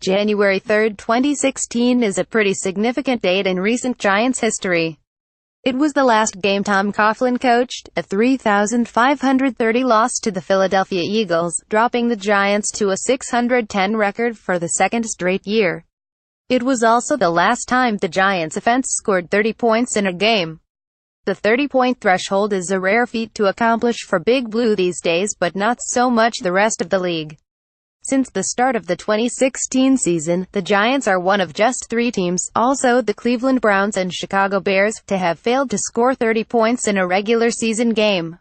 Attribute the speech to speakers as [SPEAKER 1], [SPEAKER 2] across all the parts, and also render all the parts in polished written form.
[SPEAKER 1] January 3, 2016 is a pretty significant date in recent Giants history. It was the last game Tom Coughlin coached, a 3,530 loss to the Philadelphia Eagles, dropping the Giants to a 610 record for the second straight year. It was also the last time the Giants offense scored 30 points in a game. The 30-point threshold is a rare feat to accomplish for Big Blue these days, but not so much the rest of the league. Since the start of the 2016 season, the Giants are one of just 3 teams, also the Cleveland Browns and Chicago Bears, to have failed to score 30 points in a regular season game.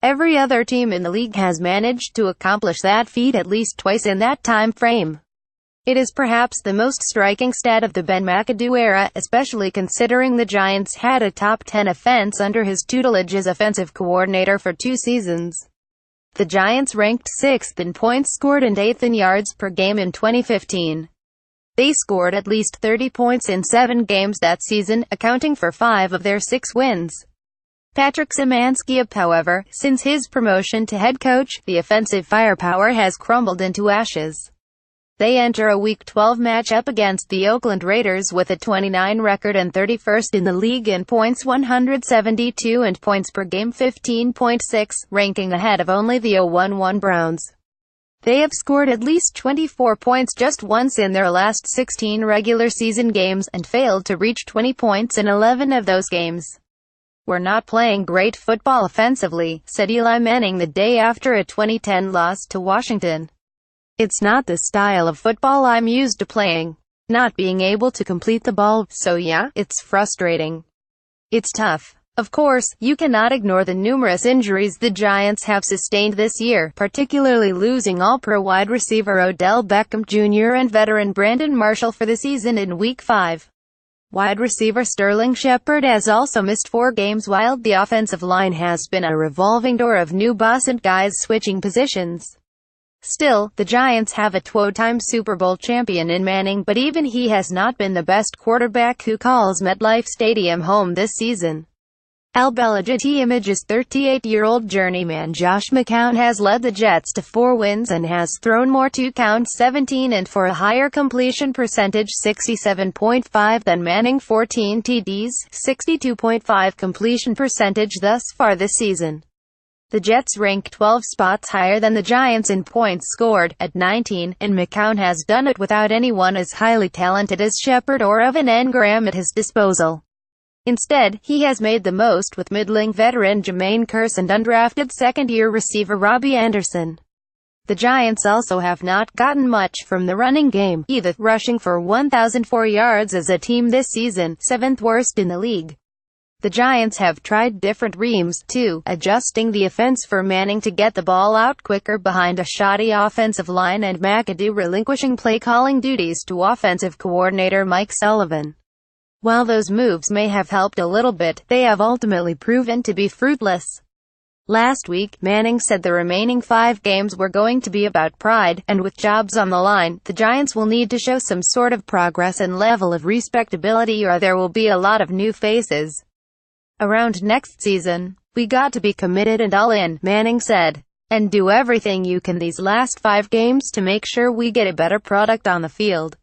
[SPEAKER 1] Every other team in the league has managed to accomplish that feat at least twice in that time frame. It is perhaps the most striking stat of the Ben McAdoo era, especially considering the Giants had a top 10 offense under his tutelage as offensive coordinator for 2 seasons. The Giants ranked 6th in points scored and 8th in yards per game in 2015. They scored at least 30 points in 7 games that season, accounting for 5 of their 6 wins. Patrick Szymanski, however, since his promotion to head coach, the offensive firepower has crumbled into ashes. They enter a Week 12 matchup against the Oakland Raiders with a 29 record and 31st in the league in points 172 and points per game 15.6, ranking ahead of only the 0-1 Browns. They have scored at least 24 points just once in their last 16 regular season games, and failed to reach 20 points in 11 of those games. "We're not playing great football offensively," said Eli Manning the day after a 2010 loss to Washington. "It's not the style of football I'm used to playing. Not being able to complete the ball, so yeah, it's frustrating. It's tough." Of course, you cannot ignore the numerous injuries the Giants have sustained this year, particularly losing All-Pro wide receiver Odell Beckham Jr. and veteran Brandon Marshall for the season in Week 5. Wide receiver Sterling Shepard has also missed 4 games, while the offensive line has been a revolving door of new boss and guys switching positions. Still, the Giants have a 2-time Super Bowl champion in Manning, but even he has not been the best quarterback who calls MetLife Stadium home this season. Al Belichick's Image's 38-year-old journeyman Josh McCown has led the Jets to 4 wins and has thrown more to count 17 and for a higher completion percentage 67.5 than Manning, 14 TDs, 62.5 completion percentage thus far this season. The Jets rank 12 spots higher than the Giants in points scored, at 19, and McCown has done it without anyone as highly talented as Shepard or Evan Engram at his disposal. Instead, he has made the most with middling veteran Jermaine Kearse and undrafted second-year receiver Robbie Anderson. The Giants also have not gotten much from the running game, either, rushing for 1,004 yards as a team this season, 7th worst in the league. The Giants have tried different regimes, too, adjusting the offense for Manning to get the ball out quicker behind a shoddy offensive line and McAdoo relinquishing play-calling duties to offensive coordinator Mike Sullivan. While those moves may have helped a little bit, they have ultimately proven to be fruitless. Last week, Manning said the remaining 5 games were going to be about pride, and with jobs on the line, the Giants will need to show some sort of progress and level of respectability, or there will be a lot of new faces around next season. "We got to be committed and all in," Manning said, "and do everything you can these last 5 games to make sure we get a better product on the field."